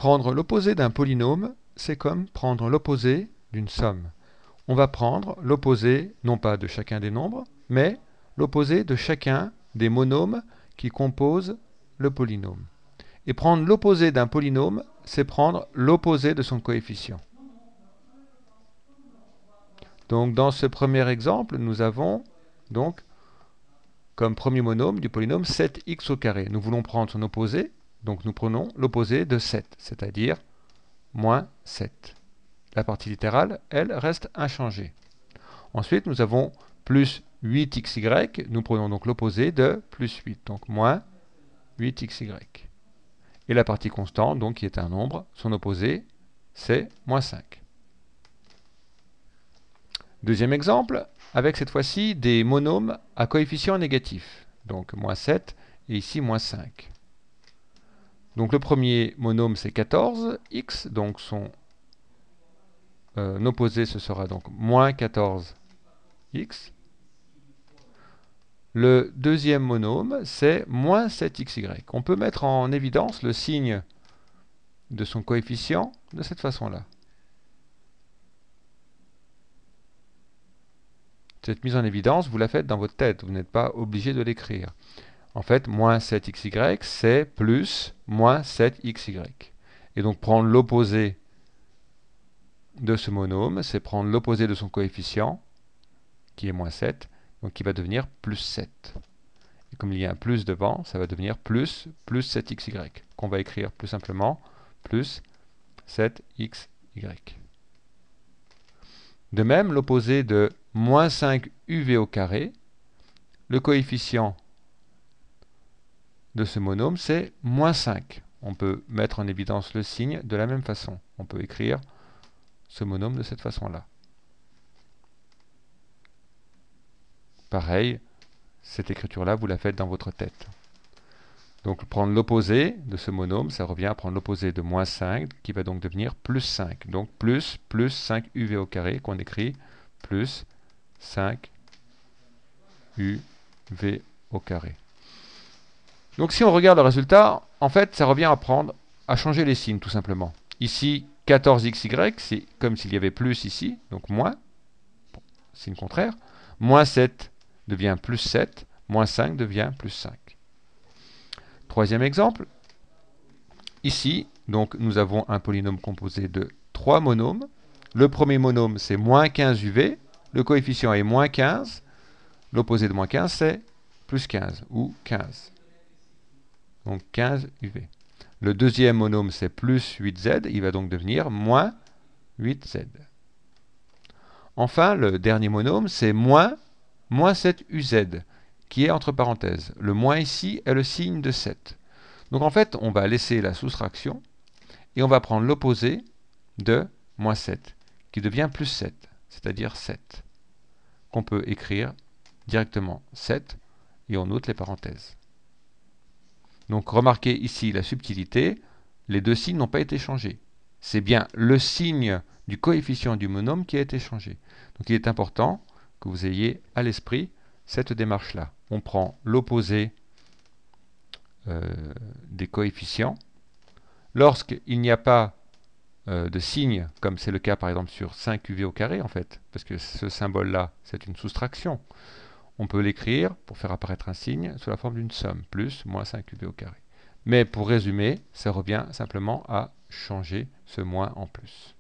Prendre l'opposé d'un polynôme, c'est comme prendre l'opposé d'une somme. On va prendre l'opposé, non pas de chacun des nombres, mais l'opposé de chacun des monômes qui composent le polynôme. Et prendre l'opposé d'un polynôme, c'est prendre l'opposé de son coefficient. Donc dans ce premier exemple, nous avons donc comme premier monôme du polynôme 7x au carré. Nous voulons prendre son opposé, donc nous prenons l'opposé de 7, c'est-à-dire moins 7. La partie littérale, elle, reste inchangée. Ensuite, nous avons plus 8xy, nous prenons donc l'opposé de plus 8, donc moins 8xy. Et la partie constante, donc qui est un nombre, son opposé, c'est moins 5. Deuxième exemple, avec cette fois-ci des monômes à coefficient négatif. Donc moins 7 et ici moins 5. Donc le premier monôme c'est 14x, donc son opposé ce sera donc moins 14x. Le deuxième monôme c'est moins 7xy. On peut mettre en évidence le signe de son coefficient de cette façon-là. Cette mise en évidence, vous la faites dans votre tête, vous n'êtes pas obligé de l'écrire. En fait, moins 7xy, c'est plus moins 7xy. Et donc prendre l'opposé de ce monôme, c'est prendre l'opposé de son coefficient, qui est moins 7, donc qui va devenir plus 7. Et comme il y a un plus devant, ça va devenir plus 7xy, qu'on va écrire plus simplement plus 7xy. De même, l'opposé de moins 5uv au carré, le coefficient de ce monôme, c'est moins 5. On peut mettre en évidence le signe de la même façon. On peut écrire ce monôme de cette façon-là. Pareil, cette écriture-là, vous la faites dans votre tête. Donc prendre l'opposé de ce monôme, ça revient à prendre l'opposé de moins 5, qui va donc devenir plus 5. Donc plus 5uv au carré, qu'on écrit plus 5uv au carré. Donc si on regarde le résultat, en fait, ça revient à changer les signes, tout simplement. Ici, 14xy, c'est comme s'il y avait plus ici, donc moins, bon, signe contraire. Moins 7 devient plus 7, moins 5 devient plus 5. Troisième exemple. Ici, donc, nous avons un polynôme composé de 3 monômes. Le premier monôme, c'est moins 15uv. Le coefficient est moins 15. L'opposé de moins 15, c'est plus 15, ou 15. Donc 15uv. Le deuxième monôme, c'est plus 8z. Il va donc devenir moins 8z. Enfin, le dernier monôme, c'est moins 7uz, qui est entre parenthèses. Le moins ici est le signe de 7. Donc en fait, on va laisser la soustraction et on va prendre l'opposé de moins 7, qui devient plus 7, c'est-à-dire 7, qu'on peut écrire directement 7 et on note les parenthèses. Donc remarquez ici la subtilité, les deux signes n'ont pas été changés. C'est bien le signe du coefficient du monôme qui a été changé. Donc il est important que vous ayez à l'esprit cette démarche-là. On prend l'opposé des coefficients. Lorsqu'il n'y a pas de signe, comme c'est le cas par exemple sur 5uv au carré en fait, parce que ce symbole-là, c'est une soustraction, on peut l'écrire pour faire apparaître un signe sous la forme d'une somme, plus moins 5uv au carré. Mais pour résumer, ça revient simplement à changer ce moins en plus.